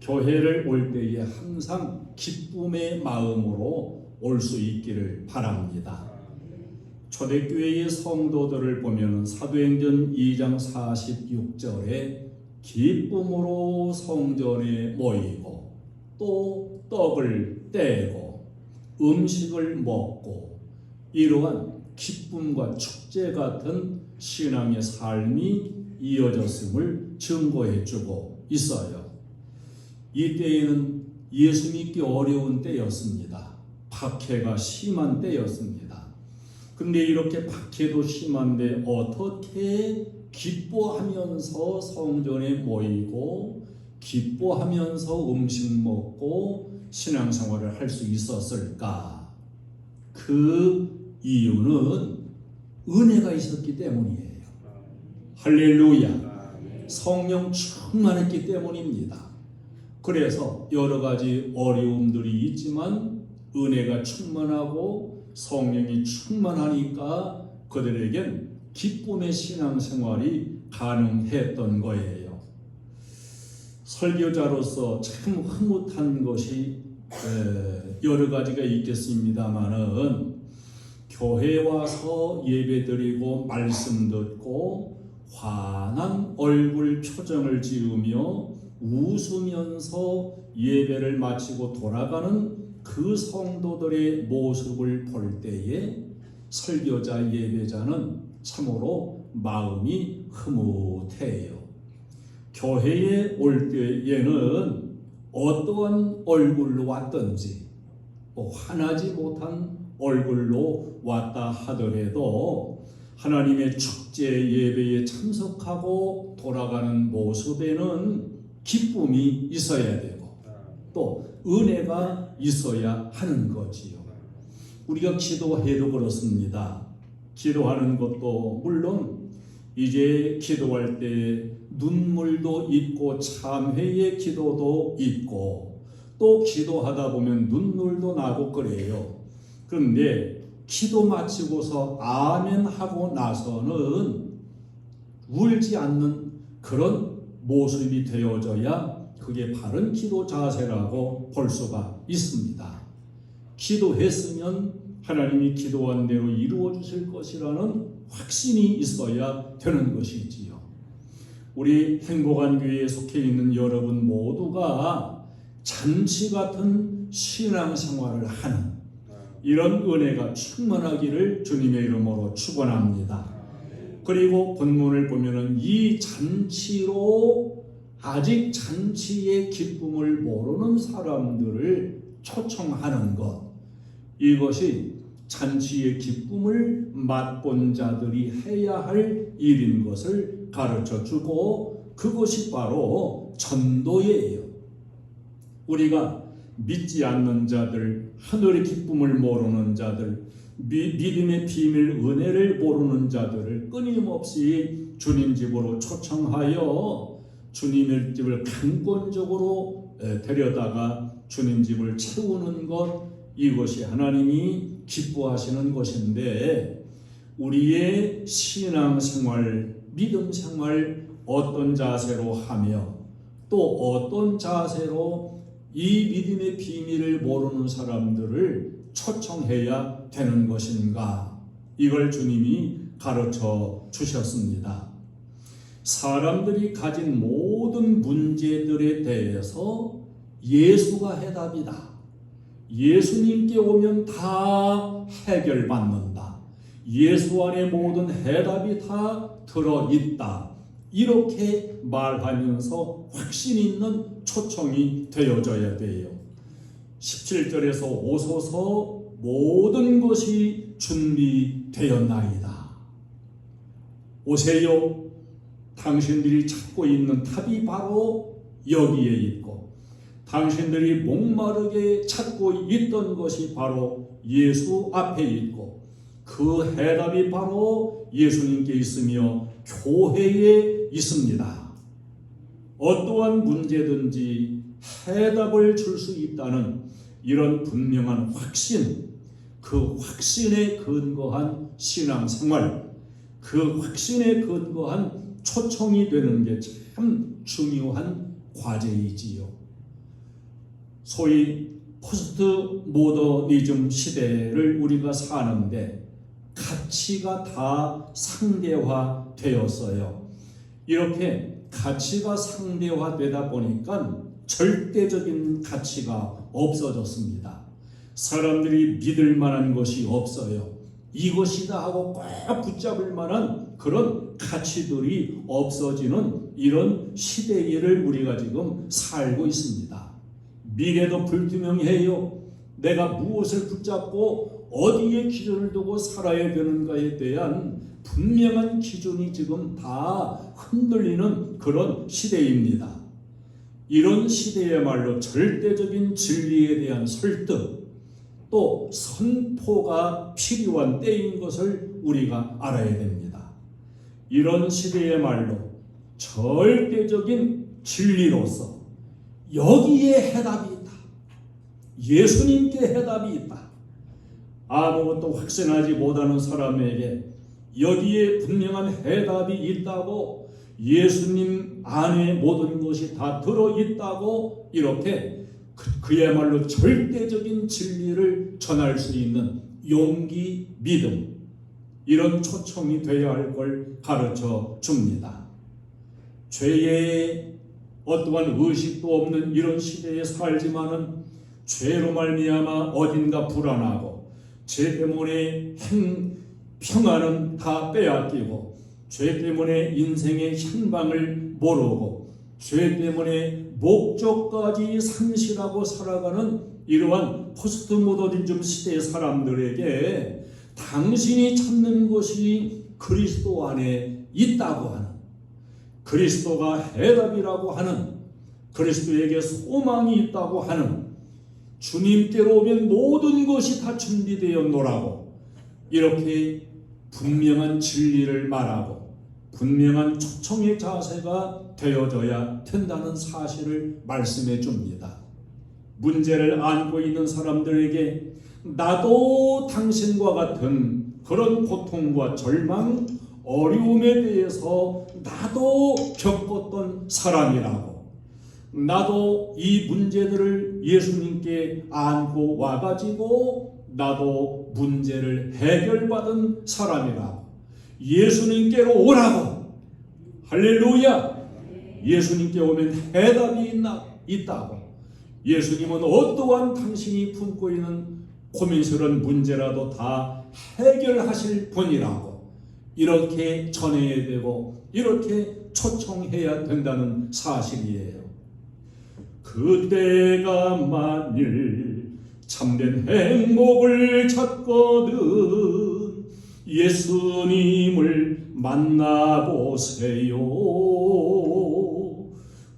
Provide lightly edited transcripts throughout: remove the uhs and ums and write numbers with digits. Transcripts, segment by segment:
교회를 올 때에 항상 기쁨의 마음으로 올 수 있기를 바랍니다. 초대교회의 성도들을 보면 사도행전 2장 46절에 기쁨으로 성전에 모이고 또 떡을 떼고 음식을 먹고 이러한 기쁨과 축제 같은 신앙의 삶이 이어졌음을 증거해주고 있어요. 이때에는 예수 믿기 어려운 때였습니다. 박해가 심한 때였습니다. 근데 이렇게 박해도 심한데 어떻게 기뻐하면서 성전에 모이고 기뻐하면서 음식 먹고 신앙생활을 할 수 있었을까? 그 이유는 은혜가 있었기 때문이에요. 할렐루야. 성령 충만했기 때문입니다. 그래서 여러 가지 어려움들이 있지만 은혜가 충만하고 성령이 충만하니까 그들에겐 기쁨의 신앙생활이 가능했던 거예요. 설교자로서 참 흐뭇한 것이 여러 가지가 있겠습니다마는 교회에 와서 예배드리고 말씀 듣고 환한 얼굴 표정을 지으며 웃으면서 예배를 마치고 돌아가는 그 성도들의 모습을 볼 때에 설교자 예배자는 참으로 마음이 흐뭇해요. 교회에 올 때에는 어떠한 얼굴로 왔든지 환하지 못한 얼굴로 왔다 하더라도 하나님의 축제 예배에 참석하고 돌아가는 모습에는 기쁨이 있어야 되고 또 은혜가 있어야 하는 거지요. 우리가 기도해도 그렇습니다. 기도하는 것도 물론 이제 기도할 때 눈물도 있고 참회의 기도도 있고 또 기도하다 보면 눈물도 나고 그래요. 그런데 기도 마치고서 아멘 하고 나서는 울지 않는 그런 모습이 되어져야 그게 바른 기도 자세라고 볼 수가 있습니다. 기도했으면 하나님이 기도한 대로 이루어 주실 것이라는 확신이 있어야 되는 것이지요. 우리 행복한 교회에 속해 있는 여러분 모두가 잔치 같은 신앙생활을 하는 이런 은혜가 충만하기를 주님의 이름으로 축원합니다. 그리고 본문을 보면은 이 잔치로 아직 잔치의 기쁨을 모르는 사람들을 초청하는 것, 이것이 잔치의 기쁨을 맛본 자들이 해야 할 일인 것을 가르쳐주고 그것이 바로 전도예요. 우리가 믿지 않는 자들, 하늘의 기쁨을 모르는 자들, 믿음의 비밀 은혜를 모르는 자들을 끊임없이 주님 집으로 초청하여 주님의 집을 강권적으로 데려다가 주님 집을 채우는 것, 이것이 하나님이 기뻐하시는 것인데 우리의 신앙생활, 믿음생활 어떤 자세로 하며 또 어떤 자세로 이 믿음의 비밀을 모르는 사람들을 초청해야 되는 것인가? 이걸 주님이 가르쳐 주셨습니다. 사람들이 가진 모든 문제들에 대해서 예수가 해답이다. 예수님께 오면 다 해결받는다. 예수 안에 모든 해답이 다 들어있다. 이렇게 말하면서 확신 있는 초청이 되어져야 돼요. 17절에서 오소서 모든 것이 준비되었나이다. 오세요. 당신들이 찾고 있는 답이 바로 여기에 있고 당신들이 목마르게 찾고 있던 것이 바로 예수 앞에 있고 그 해답이 바로 예수님께 있으며 교회에 있습니다. 어떠한 문제든지 해답을 줄 수 있다는 이런 분명한 확신, 그 확신에 근거한 신앙생활, 그 확신에 근거한 초청이 되는 게 참 중요한 과제이지요. 소위 포스트 모더니즘 시대를 우리가 사는데 가치가 다 상대화되었어요. 이렇게 가치가 상대화되다 보니까 절대적인 가치가 없어졌습니다. 사람들이 믿을 만한 것이 없어요. 이것이다 하고 꼭 붙잡을 만한 그런 가치들이 없어지는 이런 시대를 우리가 지금 살고 있습니다. 미래도 불투명해요. 내가 무엇을 붙잡고 어디에 기준을 두고 살아야 되는가에 대한 분명한 기준이 지금 다 흔들리는 그런 시대입니다. 이런 시대야말로 절대적인 진리에 대한 설득, 또 선포가 필요한 때인 것을 우리가 알아야 됩니다. 이런 시대야말로 절대적인 진리로서 여기에 해답이 있다. 예수님께 해답이 있다. 아무것도 확신하지 못하는 사람에게 여기에 분명한 해답이 있다고, 예수님 안에 모든 것이 다 들어있다고, 이렇게 그야말로 절대적인 진리를 전할 수 있는 용기, 믿음, 이런 초청이 되어야 할 걸 가르쳐 줍니다. 죄에 어떠한 의식도 없는 이런 시대에 살지만은 죄로 말미암아 어딘가 불안하고, 죄 때문에 평안은 다 빼앗기고, 죄 때문에 인생의 향방을 모르고, 죄 때문에 목적까지 상실하고 살아가는 이러한 포스트 모더니즘 시대의 사람들에게 당신이 찾는 것이 그리스도 안에 있다고 하는, 그리스도가 해답이라고 하는, 그리스도에게 소망이 있다고 하는, 주님께로 오면 모든 것이 다 준비되었노라고, 이렇게 분명한 진리를 말하고 분명한 초청의 자세가 되어져야 된다는 사실을 말씀해 줍니다. 문제를 안고 있는 사람들에게 나도 당신과 같은 그런 고통과 절망, 어려움에 대해서 나도 겪었던 사람이라고, 나도 이 문제들을 예수님께 안고 와가지고 나도 문제를 해결받은 사람이라고, 예수님께로 오라고. 할렐루야. 예수님께 오면 해답이 있다고. 예수님은 어떠한 당신이 품고 있는 고민스러운 문제라도 다 해결하실 분이라고, 이렇게 전해야 되고 이렇게 초청해야 된다는 사실이에요. 그때가 만일 참된 행복을 찾거든 예수님을 만나보세요.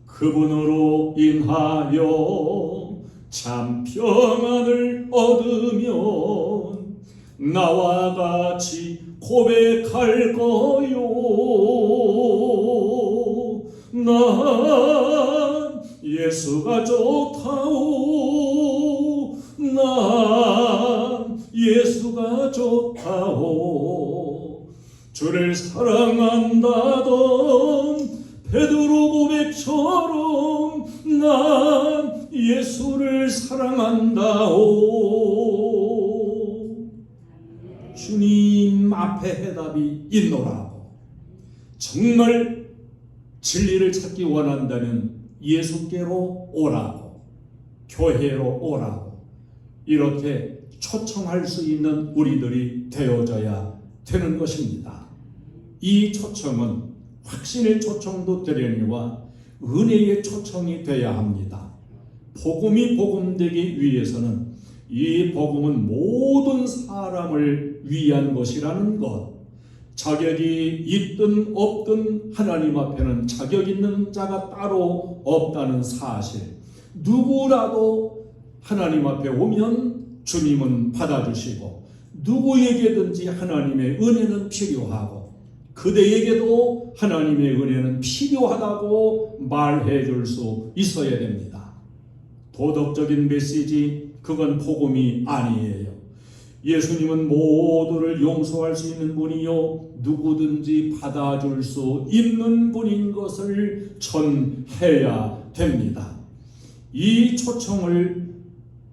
그분으로 인하여 참 평안을 얻으면 나와 같이 고백할 거요. 난 예수가 좋다오. 난 예수가 좋다오. 주를 사랑한다던 베드로 고백처럼 난 예수를 사랑한다오. 주님 앞에 해답이 있노라고. 정말 진리를 찾기 원한다면 예수께로 오라고, 교회로 오라고, 이렇게 초청할 수 있는 우리들이 되어져야 되는 것입니다. 이 초청은 확신의 초청도 되려니와 은혜의 초청이 되어야 합니다. 복음이 복음되기 위해서는 이 복음은 모든 사람을 위한 것이라는 것, 자격이 있든 없든 하나님 앞에는 자격 있는 자가 따로 없다는 사실, 누구라도 하나님 앞에 오면 주님은 받아주시고, 누구에게든지 하나님의 은혜는 필요하고 그대에게도 하나님의 은혜는 필요하다고 말해 줄 수 있어야 됩니다. 도덕적인 메시지, 그건 복음이 아니에요. 예수님은 모두를 용서할 수 있는 분이요 누구든지 받아줄 수 있는 분인 것을 전해야 됩니다. 이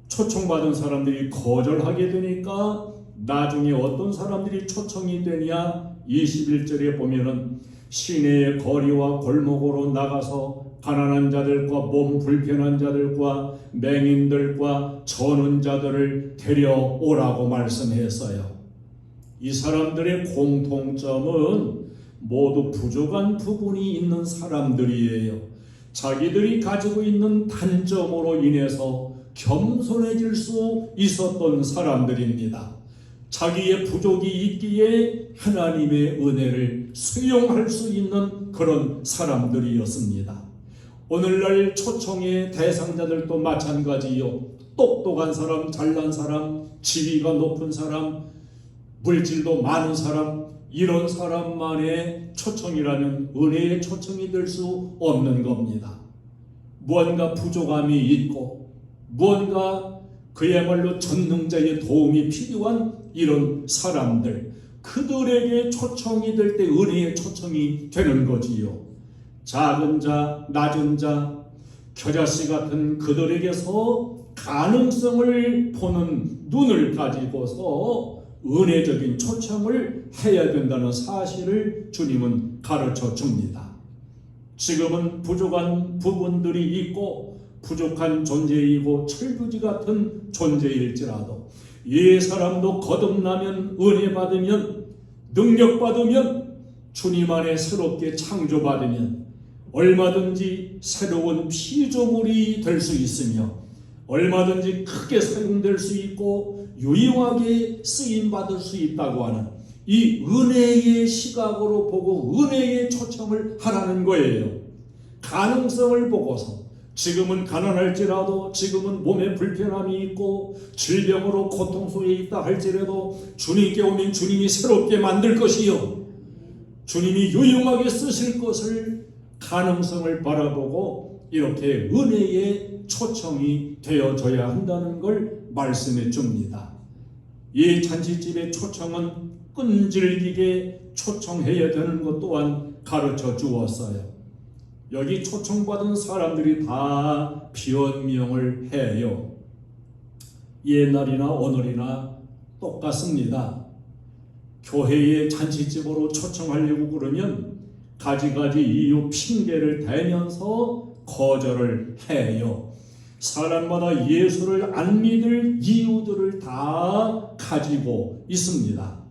초청받은 사람들이 거절하게 되니까 나중에 어떤 사람들이 초청이 되냐, 21절에 보면은 시내의 거리와 골목으로 나가서 가난한 자들과 몸 불편한 자들과 맹인들과 저는 자들을 데려오라고 말씀했어요. 이 사람들의 공통점은 모두 부족한 부분이 있는 사람들이에요. 자기들이 가지고 있는 단점으로 인해서 겸손해질 수 있었던 사람들입니다. 자기의 부족이 있기에 하나님의 은혜를 수용할 수 있는 그런 사람들이었습니다. 오늘날 초청의 대상자들도 마찬가지요. 똑똑한 사람, 잘난 사람, 지위가 높은 사람, 물질도 많은 사람, 이런 사람만의 초청이라면 은혜의 초청이 될 수 없는 겁니다. 무언가 부족함이 있고 무언가 그야말로 전능자의 도움이 필요한 이런 사람들, 그들에게 초청이 될 때 은혜의 초청이 되는 거지요. 작은 자, 낮은 자, 겨자씨 같은 그들에게서 가능성을 보는 눈을 가지고서 은혜적인 초청을 해야 된다는 사실을 주님은 가르쳐 줍니다. 지금은 부족한 부분들이 있고 부족한 존재이고 철부지 같은 존재일지라도 이 사람도 거듭나면, 은혜 받으면, 능력 받으면, 주님 안에 새롭게 창조받으면 얼마든지 새로운 피조물이 될 수 있으며 얼마든지 크게 사용될 수 있고 유용하게 쓰임받을 수 있다고 하는 이 은혜의 시각으로 보고 은혜의 초청을 하라는 거예요. 가능성을 보고서 지금은 가난할지라도, 지금은 몸에 불편함이 있고 질병으로 고통 속에 있다 할지라도 주님께 오면 주님이 새롭게 만들 것이요, 주님이 유용하게 쓰실 것을 가능성을 바라보고 이렇게 은혜의 초청이 되어져야 한다는 걸 말씀해 줍니다. 이 잔치집의 초청은 끈질기게 초청해야 되는 것 또한 가르쳐 주었어요. 여기 초청받은 사람들이 다 변명을 해요. 옛날이나 오늘이나 똑같습니다. 교회의 잔치집으로 초청하려고 그러면 가지가지 이유 핑계를 대면서 거절을 해요. 사람마다 예수를 안 믿을 이유들을 다 가지고 있습니다.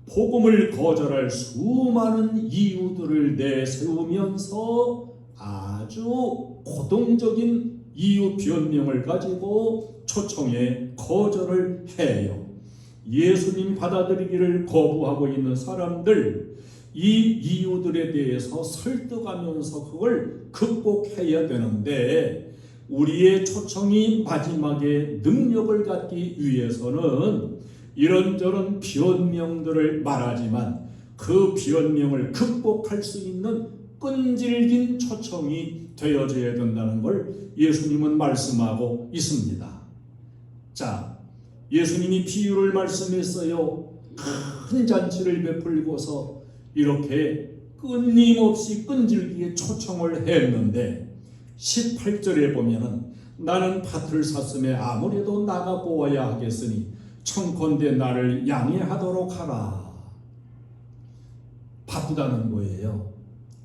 복음을 거절할 수많은 이유들을 내세우면서 아주 고동적인 이유 변명을 가지고 초청에 거절을 해요. 예수님 받아들이기를 거부하고 있는 사람들, 이 이유들에 대해서 설득하면서 그걸 극복해야 되는데, 우리의 초청이 마지막에 능력을 갖기 위해서는 이런저런 변명들을 말하지만 그 변명을 극복할 수 있는 끈질긴 초청이 되어져야 된다는 걸 예수님은 말씀하고 있습니다. 자, 예수님이 비유를 말씀했어요. 큰 잔치를 베풀고서 이렇게 끊임없이 끈질기게 초청을 했는데 18절에 보면은 나는 밭을 샀음에 아무래도 나가 보아야 하겠으니 청컨대 나를 양해하도록 하라. 바쁘다는 거예요.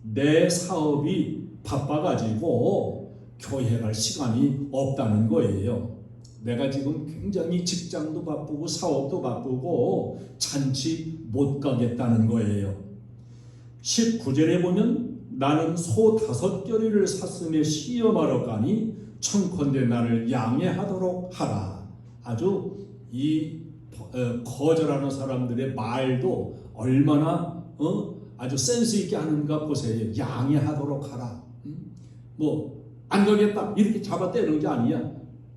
내 사업이 바빠가지고 교회 갈 시간이 없다는 거예요. 내가 지금 굉장히 직장도 바쁘고 사업도 바쁘고 잔치 못 가겠다는 거예요. 19절에 보면 나는 소 5겨레를 샀음에 시험하러 가니 청컨대 나를 양해하도록 하라. 아주 이 거절하는 사람들의 말도 얼마나 아주 센스 있게 하는가 보세요. 양해하도록 하라. 뭐 안 가겠다 이렇게 잡아떼는 게 아니야.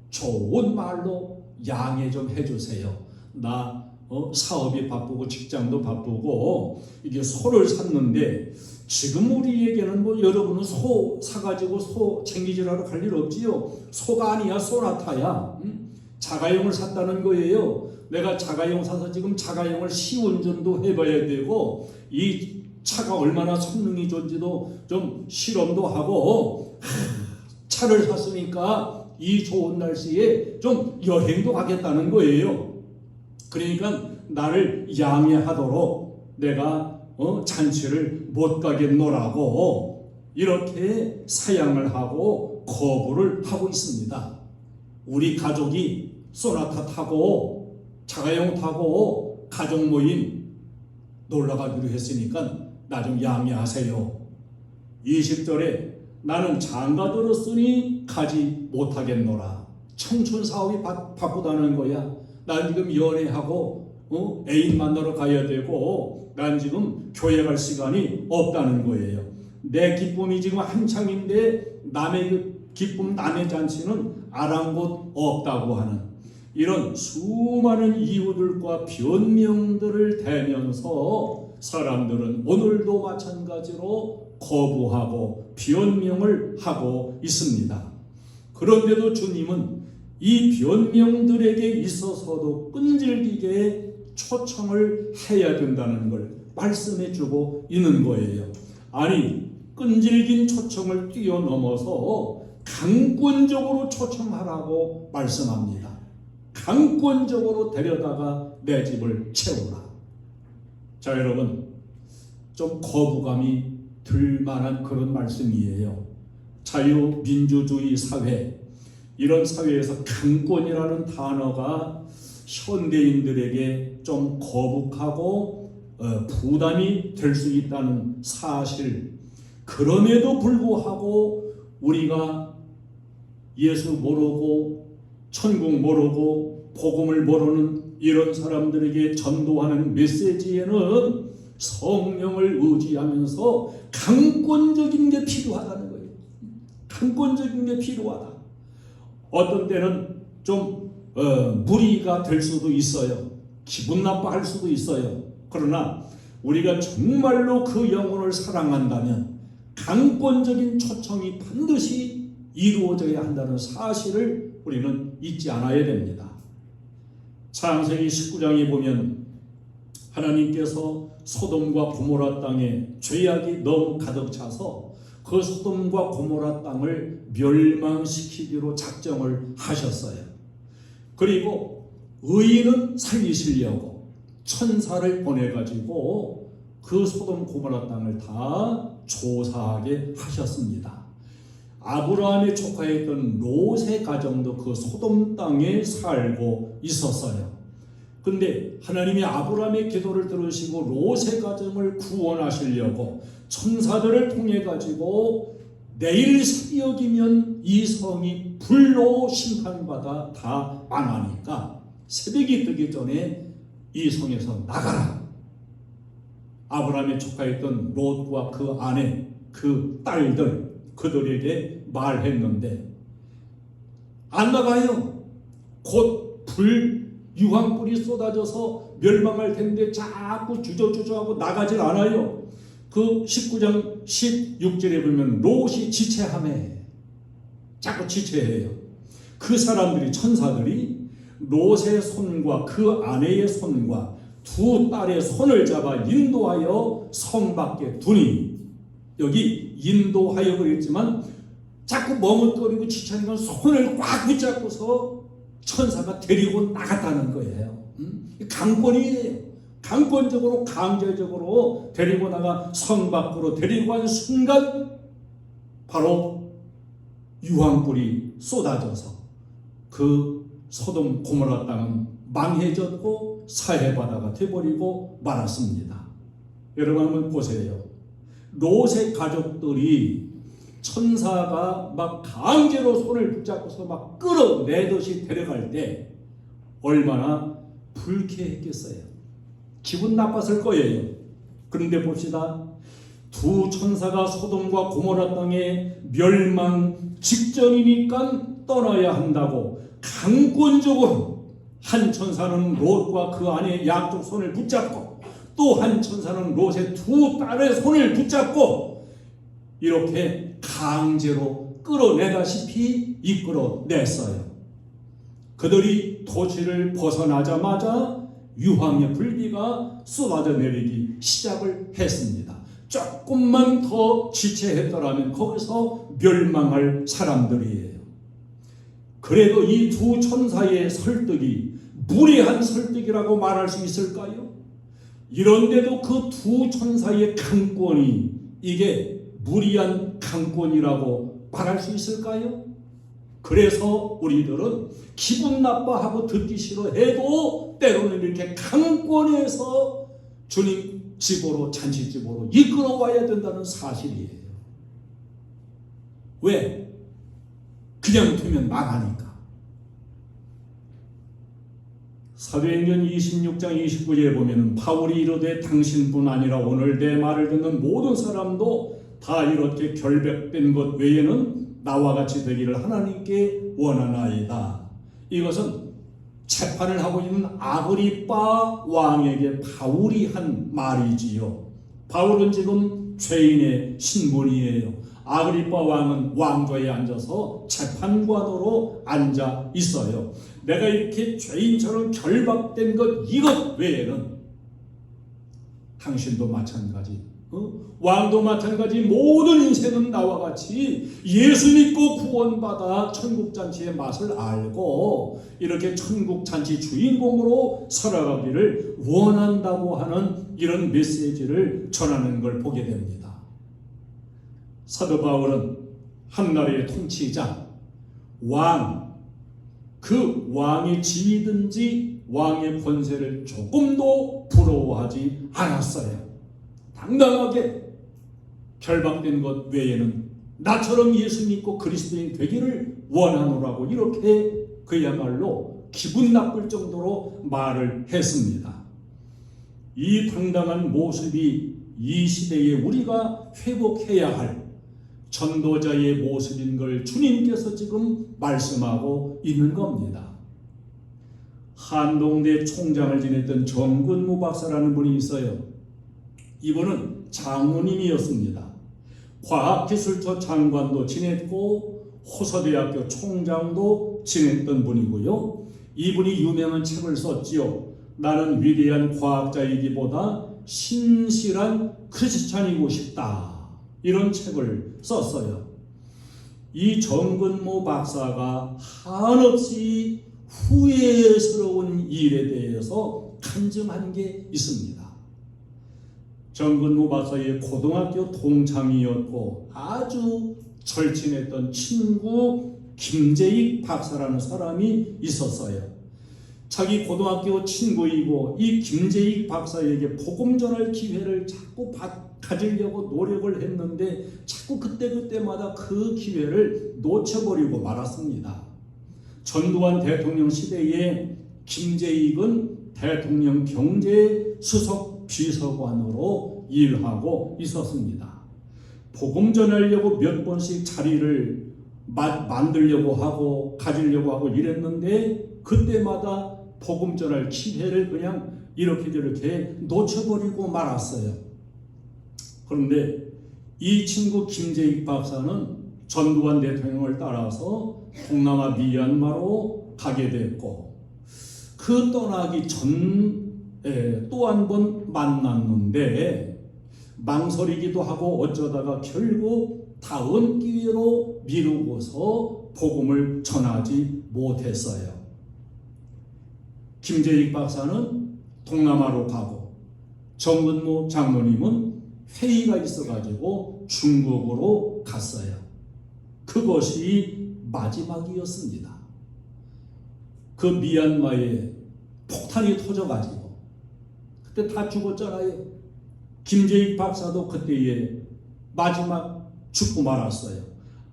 좋은 말로 양해 좀 해주세요. 나 사업이 바쁘고 직장도 바쁘고 이게 소를 샀는데 지금 우리에게는 뭐 여러분은 소 사가지고 소 챙기지라러 갈 일 없지요. 소가 아니야, 소나타야. 자가용을 샀다는 거예요. 내가 자가용 사서 지금 자가용을 시운전도 해봐야 되고 이 차가 얼마나 성능이 좋은지도 좀 실험도 하고 차를 샀으니까 이 좋은 날씨에 좀 여행도 가겠다는 거예요. 그러니까 나를 양해하도록 내가 잔치를 못 가겠노라고 이렇게 사양을 하고 거부를 하고 있습니다. 우리 가족이 소나타 타고 자가용 타고 가족 모임 놀러 가기로 했으니까 나 좀 양해하세요. 20절에 나는 장가 들었으니 가지 못하겠노라. 청춘 사업이 바쁘다는 거야. 난 지금 연애하고 애인 만나러 가야 되고 난 지금 교회 갈 시간이 없다는 거예요. 내 기쁨이 지금 한창인데 남의 그 기쁨 남의 잔치는 아랑곳 없다고 하는 이런 수많은 이유들과 변명들을 대면서 사람들은 오늘도 마찬가지로 거부하고 변명을 하고 있습니다. 그런데도 주님은 이 변명들에게 있어서도 끈질기게 초청을 해야 된다는 걸 말씀해 주고 있는 거예요. 아니, 끈질긴 초청을 뛰어넘어서 강권적으로 초청하라고 말씀합니다. 강권적으로 데려다가 내 집을 채우라. 자, 여러분, 좀 거부감이 들 만한 그런 말씀이에요. 자유민주주의 사회, 이런 사회에서 강권이라는 단어가 현대인들에게 좀 거북하고 부담이 될 수 있다는 사실, 그럼에도 불구하고 우리가 예수 모르고 천국 모르고 복음을 모르는 이런 사람들에게 전도하는 메시지에는 성령을 의지하면서 강권적인 게 필요하다는 거예요. 강권적인 게 필요하다. 어떤 때는 좀 무리가 될 수도 있어요. 기분 나빠할 수도 있어요. 그러나 우리가 정말로 그 영혼을 사랑한다면 강권적인 초청이 반드시 이루어져야 한다는 사실을 우리는 잊지 않아야 됩니다. 창세기 19장에 보면 하나님께서 소돔과 고모라 땅에 죄악이 너무 가득 차서 그 소돔과 고모라 땅을 멸망시키기로 작정을 하셨어요. 그리고 의인은 살리시려고 천사를 보내가지고 그 소돔 고모라 땅을 다 조사하게 하셨습니다. 아브라함의 조카였던 롯의 가정도 그 소돔 땅에 살고 있었어요. 근데 하나님이 아브라함의 기도를 들으시고 롯의 가정을 구원하시려고 천사들을 통해 가지고 내일 새벽이면 이 성이 불로 심판받아 다 망하니까 새벽이 뜨기 전에 이 성에서 나가라. 아브라함의 조카였던 롯과 그 아내, 그 딸들, 그들에게 말했는데 안 나가요. 곧 유황불이 쏟아져서 멸망할 텐데 자꾸 주저주저하고 나가질 않아요. 그 19장 16절에 보면 롯이 지체하매, 자꾸 지체해요. 그 사람들이, 천사들이 롯의 손과 그 아내의 손과 두 딸의 손을 잡아 인도하여 성 밖에 두니, 여기 인도하여 그랬지만 자꾸 머뭇거리고 지체하니까 손을 꽉 붙잡고서 천사가 데리고 나갔다는 거예요. 강권이에요. 강권적으로 강제적으로 데리고 나가 성 밖으로 데리고 간 순간 바로 유황불이 쏟아져서 그 소돔 고모라 땅은 망해졌고 사해바다가 되어버리고 말았습니다. 여러분 한번 보세요. 롯의 가족들이 천사가 막 강제로 손을 붙잡고서 막 끌어내듯이 데려갈 때 얼마나 불쾌했겠어요. 기분 나빴을 거예요. 그런데 봅시다. 두 천사가 소돔과 고모라 땅에 멸망 직전이니까 떠나야 한다고 강권적으로, 한 천사는 롯과 그 아내의 양쪽 손을 붙잡고 또 한 천사는 롯의 두 딸의 손을 붙잡고 이렇게 강제로 끌어내다시피 이끌어냈어요. 그들이 도시를 벗어나자마자 유황의 불비가 쏟아져 내리기 시작을 했습니다. 조금만 더 지체했더라면 거기서 멸망할 사람들이에요. 그래도 이 두 천사의 설득이 무례한 설득이라고 말할 수 있을까요? 이런데도 그 두 천사의 강권이 이게 무리한 강권이라고 말할 수 있을까요? 그래서 우리들은 기분 나빠하고 듣기 싫어해도 때로는 이렇게 강권해서 주님 집으로, 잔치집으로 이끌어와야 된다는 사실이에요. 왜? 그냥 두면 망하니까. 사도행전 26장 29절에 보면 바울이 이르되 당신뿐 아니라 오늘 내 말을 듣는 모든 사람도 다 이렇게 결백된 것 외에는 나와 같이 되기를 하나님께 원하나이다. 이것은 재판을 하고 있는 아그리빠 왕에게 바울이 한 말이지요. 바울은 지금 죄인의 신분이에요. 아그리빠 왕은 왕좌에 앉아서 재판관으로 앉아 있어요. 내가 이렇게 죄인처럼 결박된 것 이것 외에는 당신도 마찬가지, 왕도 마찬가지, 모든 인생은 나와 같이 예수 믿고 구원받아 천국잔치의 맛을 알고 이렇게 천국잔치 주인공으로 살아가기를 원한다고 하는 이런 메시지를 전하는 걸 보게 됩니다. 사도 바울은 한 나라의 통치자, 왕, 그 왕의 지위든지 왕의 권세를 조금도 부러워하지 않았어요. 당당하게 결박된 것 외에는 나처럼 예수 믿고 그리스도인 되기를 원하노라고 이렇게 그야말로 기분 나쁠 정도로 말을 했습니다. 이 당당한 모습이 이 시대에 우리가 회복해야 할 전도자의 모습인 걸 주님께서 지금 말씀하고 있는 겁니다. 한동대 총장을 지냈던 정근무 박사라는 분이 있어요. 이분은 장로님이었습니다. 과학기술처 장관도 지냈고 호서대학교 총장도 지냈던 분이고요. 이분이 유명한 책을 썼지요. 나는 위대한 과학자이기보다 신실한 크리스찬이고 싶다. 이런 책을 썼어요. 이 정근모 박사가 한없이 후회스러운 일에 대해서 간증한 게 있습니다. 정근모 박사의 고등학교 동창이었고 아주 절친했던 친구 김재익 박사라는 사람이 있었어요. 자기 고등학교 친구이고 이 김재익 박사에게 복음 전할 기회를 자꾸 가지려고 노력을 했는데 자꾸 그때마다 그 기회를 놓쳐버리고 말았습니다. 전두환 대통령 시대에 김재익은 대통령 경제수석 비서관으로 일하고 있었습니다. 복음 전하려고 몇 번씩 자리를 만들려고 하고 가지려고 하고 이랬는데 그때마다 복음 전할 기회를 그냥 이렇게 저렇게 놓쳐버리고 말았어요. 그런데 이 친구 김재익 박사는 전두환 대통령을 따라서 동남아 미얀마로 가게 됐고 그 떠나기 전에 또 한 번 만났는데 망설이기도 하고 어쩌다가 결국 다음 기회로 미루고서 복음을 전하지 못했어요. 김재익 박사는 동남아로 가고 정근모 장로님은 회의가 있어가지고 중국으로 갔어요. 그것이 마지막이었습니다. 그 미얀마에 폭탄이 터져가지고 그때 다 죽었잖아요. 김재익 박사도 그때에 마지막 죽고 말았어요.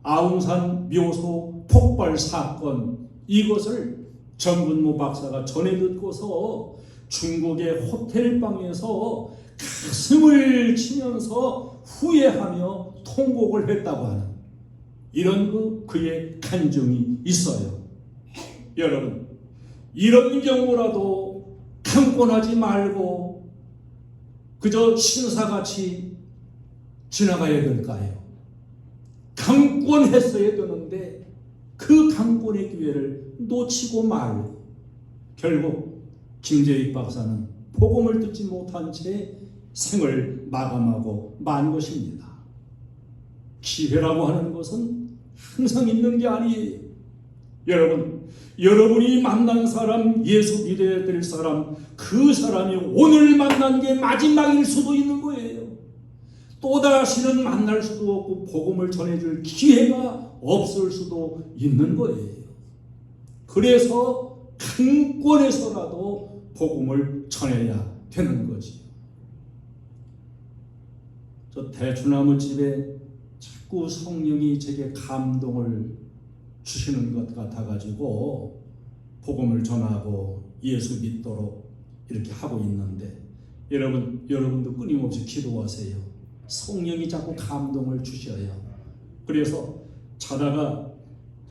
아웅산 묘소 폭발 사건 이것을 정근모 박사가 전해 듣고서 중국의 호텔방에서 가슴을 치면서 후회하며 통곡을 했다고 하는 이런 그의 간증이 있어요. 여러분, 이런 경우라도 강권하지 말고 그저 신사같이 지나가야 될까요? 강권했어야 되는데 그 강권의 기회를 놓치고 말고 결국 김재익 박사는 복음을 듣지 못한 채 생을 마감하고 만 것입니다. 기회라고 하는 것은 항상 있는 게 아니에요. 여러분이 만난 사람, 예수 믿어야 될 사람, 그 사람이 오늘 만난 게 마지막일 수도 있는 거예요. 또다시는 만날 수도 없고 복음을 전해줄 기회가 없을 수도 있는 거예요. 그래서 강권에서라도 복음을 전해야 되는 거지. 저 대추나무집에 자꾸 성령이 제게 감동을 주시는 것 같아가지고 복음을 전하고 예수 믿도록 이렇게 하고 있는데, 여러분도 끊임없이 기도하세요. 성령이 자꾸 감동을 주셔요. 그래서 자다가,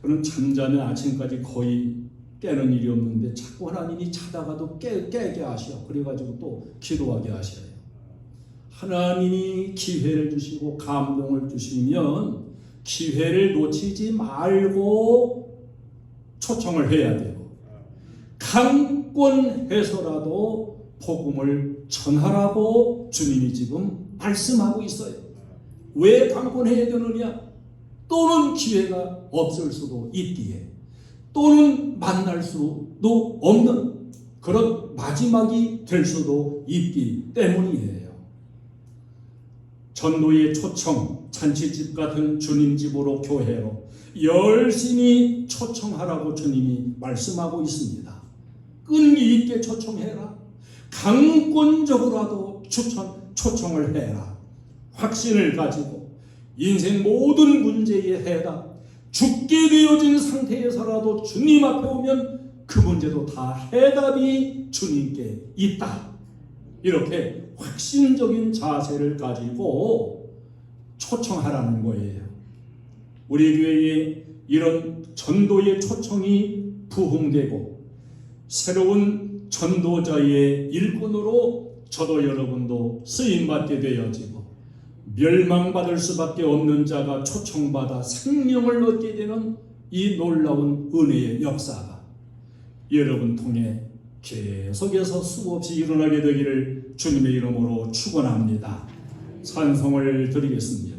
저는 잠자면 아침까지 거의 깨는 일이 없는데 자꾸 하나님이 자다가도 깨게 하셔. 그래가지고 또 기도하게 하셔요. 하나님이 기회를 주시고 감동을 주시면 기회를 놓치지 말고 초청을 해야 되고, 강권해서라도 복음을 전하라고 주님이 지금 말씀하고 있어요. 왜 강권해야 되느냐? 또는 기회가 없을 수도 있기에, 또는 만날 수도 없는 그런 마지막이 될 수도 있기 때문이에요. 전도의 초청, 잔치집 같은 주님 집으로, 교회로 열심히 초청하라고 주님이 말씀하고 있습니다. 끈기 있게 초청해라. 강권적으로라도 초청을 해라. 확신을 가지고 인생 모든 문제의 해답, 죽게 되어진 상태에서라도 주님 앞에 오면 그 문제도 다 해답이 주님께 있다. 이렇게 확신적인 자세를 가지고 초청하라는 거예요. 우리 교회에 이런 전도의 초청이 부흥되고 새로운 전도자의 일꾼으로 저도 여러분도 쓰임받게 되어지고, 멸망받을 수밖에 없는 자가 초청받아 생명을 얻게 되는 이 놀라운 은혜의 역사가 여러분 통해 계속해서 수없이 일어나게 되기를 주님의 이름으로 축원합니다. 찬송을 드리겠습니다.